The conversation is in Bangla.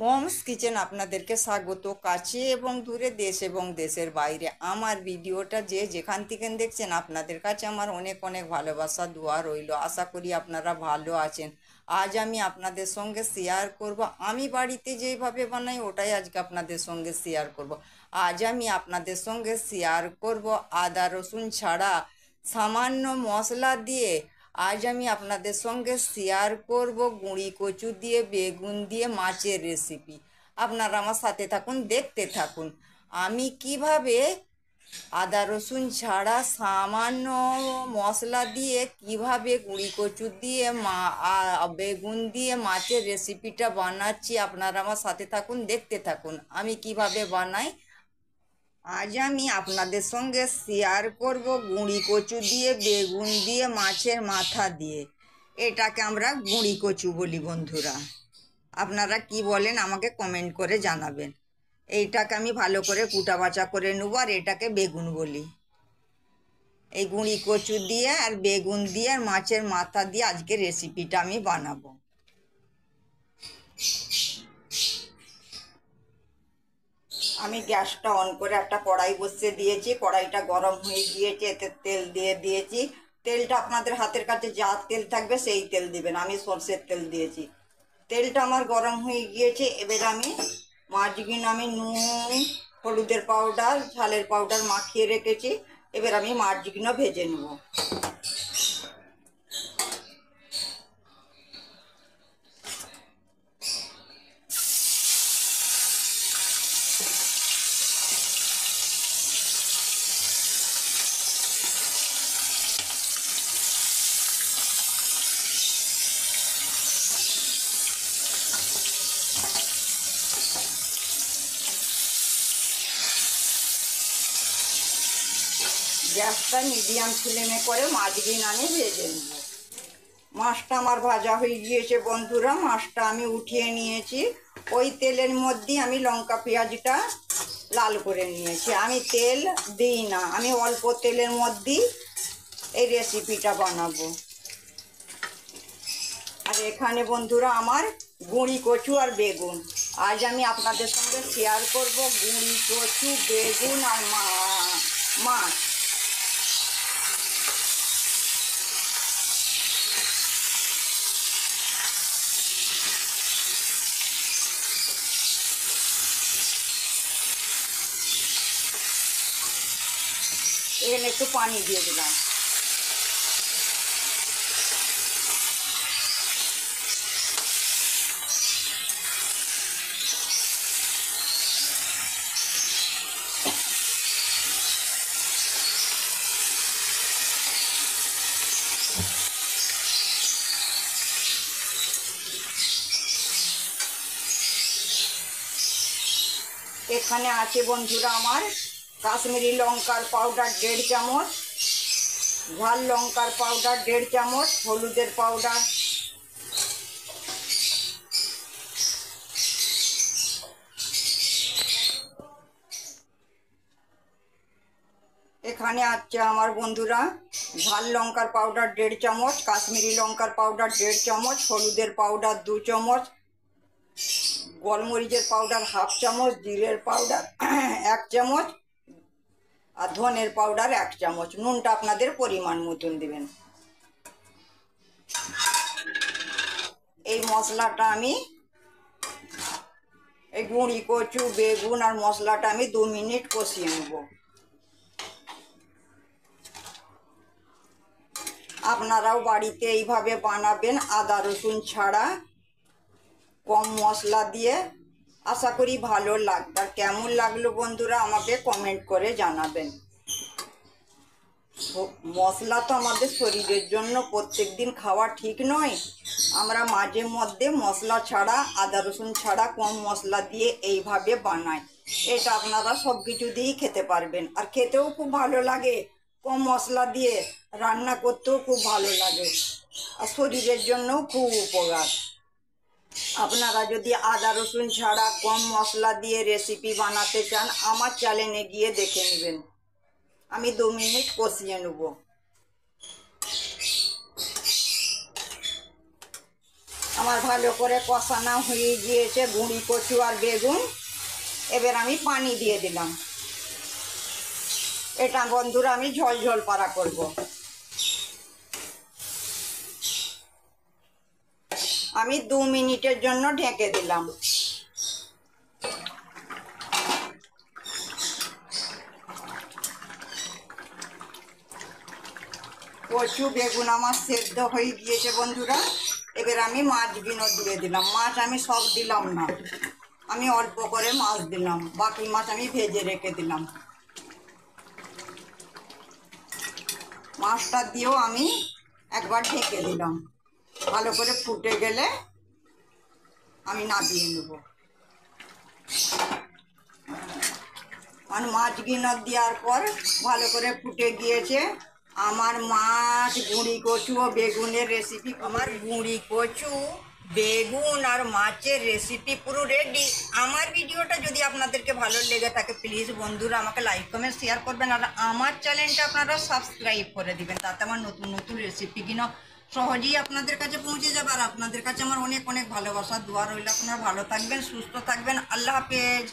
মমস কিচেন আপনাদেরকে স্বাগত। কাছে এবং দূরে, দেশ এবং দেশের বাইরে আমার ভিডিওটা যে যেখান থেকে দেখছেন, আপনাদের কাছে আমার অনেক অনেক ভালোবাসা দোয়া রইল। আশা করি আপনারা ভালো আছেন। আজ আমি আপনাদের সঙ্গে শেয়ার করব, আমি বাড়িতে যেভাবে বানাই ওটাই আজকে আপনাদের সঙ্গে শেয়ার করব। আজ আমি আপনাদের সঙ্গে শেয়ার করব আদা রসুন ছাড়া সামান্য মশলা দিয়ে। আজ আমি আপনাদের সঙ্গে শেয়ার করব গুঁড়ি কচু দিয়ে বেগুন দিয়ে মাছের রেসিপি। আপনারা আমার সাথে থাকুন, দেখতে থাকুন আমি কিভাবে আদা রসুন ছাড়া সামান্য মশলা দিয়ে কিভাবে গুঁড়ি কচু দিয়ে বেগুন দিয়ে মাছের রেসিপিটা বানাচ্ছি। আপনারা আমার সাথে থাকুন, দেখতে থাকুন আমি কিভাবে বানাই। আজ আমি আপনাদের সঙ্গে শেয়ার করব গুঁড়ি কচু দিয়ে বেগুন দিয়ে মাছের মাথা দিয়ে। এটাকে আমরা গুঁড়ি কচু বলি বন্ধুরা। আপনারা কি বলেন আমাকে কমেন্ট করে জানাবেন। এইটাকে আমি ভালো করে কুটা বাছা করে নেবো, আর এটাকে বেগুন বলি। এই গুঁড়ি কচু দিয়ে আর বেগুন দিয়ে আর মাছের মাথা দিয়ে আজকে রেসিপিটা আমি বানাবো। আমি গ্যাসটা অন করে একটা কড়াই বসিয়ে দিয়েছি। কড়াইটা গরম হয়ে গিয়েছে, এতে তেল দিয়ে দিয়েছি। তেলটা আপনাদের হাতের কাছে যা তেল থাকবে সেই তেল দিবেন। আমি সরষের তেল দিয়েছি। তেলটা আমার গরম হয়ে গিয়েছে। এবার আমি মাছগুলো আমি নুন, হলুদের পাউডার, ঝালের পাউডার মাখিয়ে রেখেছি। এবার আমি মাছগুলো ভেজে নেব। গ্যাসটা মিডিয়াম ফ্লেমে করে মাছগুলো আমি ভেজে নেব। মাছটা আমার ভাজা হয়ে গিয়েছে বন্ধুরা। মাছটা আমি উঠিয়ে নিয়েছি। ওই তেলের মধ্যে আমি লঙ্কা পেঁয়াজটা লাল করে নিয়েছি। আমি তেল দিই না, আমি অল্প তেলের মধ্যেই এই রেসিপিটা বানাবো। আর এখানে বন্ধুরা আমার গুঁড়ি কচু আর বেগুন। আজ আমি আপনাদের সঙ্গে শেয়ার করব গুঁড়ি কচু, বেগুন আর মাছ। এখানে একটু পানি দিয়ে দিলাম। এখানে আছে বন্ধুরা আমার কাশ্মীরি লঙ্কার পাউডার 1.5 চামচ, ঝাল লঙ্কার পাউডার 1.5 চামচ, হলুদের পাউডার, এখানে আছে আমার বন্ধুরা ঝাল লঙ্কার পাউডার 1.5 চামচ, কাশ্মীরি লঙ্কার পাউডার 1.5 চামচ, হলুদের পাউডার 2 চামচ, গোলমরিচের পাউডার 1/2 চামচ, জিরের পাউডার 1 চামচ, আর ধনের পাউডার 1 চামচ। নুনটা আপনাদের পরিমাণ মতন দিবেন। এই মশলাটা আমি এই গুঁড়ি কচু, বেগুন আর মশলাটা আমি 2 মিনিট কষিয়ে নেব। আপনারাও বাড়িতে এইভাবে বানাবেন আদা রসুন ছাড়া, কম মশলা দিয়ে। আশা করি ভালো লাগবে। আর কেমন লাগলো বন্ধুরা আমাকে কমেন্ট করে জানাবেন। মশলা তো আমাদের শরীরের জন্য প্রত্যেক দিন খাওয়া ঠিক নয়। আমরা মাঝে মধ্যে মশলা ছাড়া, আদা রসুন ছাড়া কম মশলা দিয়ে এইভাবে বানাই। এটা আপনারা সব কিছু দিয়েই খেতে পারবেন, আর খেতেও খুব ভালো লাগে। কম মশলা দিয়ে রান্না করতেও খুব ভালো লাগে, আর শরীরের জন্যও খুব উপকার। আপনারা যদি আদা রসুন ছাড়া কম মশলা দিয়ে রেসিপি বানাতে চান, আমার চ্যানেলে গিয়ে দেখে নেবেন। আমি 2 মিনিট কষিয়ে নেব। আমার ভালো করে কষানো হয়ে গিয়েছে গুঁড়ি কচু আর বেগুন। এবার আমি পানি দিয়ে দিলাম। এটা বন্ধুরা আমি ঝোল ঝোল পাড়া করব। আমি 2 মিনিটের জন্য ঢেকে দিলাম। কচু বেগুন আমার সেদ্ধ হয়ে গিয়েছে বন্ধুরা। এবার আমি মাছগুলো দিয়ে দিলাম। মাছ আমি সব দিলাম না, আমি অল্প করে মাছ দিলাম, বাকি মাছ আমি ভেজে রেখে দিলাম। মাছটা দিয়েও আমি একবার ঢেকে দিলাম। ভালো করে ফুটে গেলে আমি নামিয়ে নেব। আর মাছগুলো দেওয়ার পর ভালো করে ফুটে গিয়েছে। আমার মাছ গুঁড়ি কচু ও বেগুনের রেসিপি, আমার গুঁড়ি কচু বেগুন আর মাছের রেসিপি পুরো রেডি। আমার ভিডিওটা যদি আপনাদেরকে ভালো লেগে থাকে প্লিজ বন্ধুরা আমাকে লাইক কমেন্ট শেয়ার করবেন, আর আমার চ্যানেলটা আপনারা সাবস্ক্রাইব করে দিবেন, তাতে আমার নতুন নতুন রেসিপিগুলো সহজেই আপনাদের কাছে পৌঁছে যাবে। আর আপনাদের কাছে আমার অনেক অনেক ভালোবাসা দোয়া রইল। আপনারা ভালো থাকবেন, সুস্থ থাকবেন। আল্লাহ হাফেজ।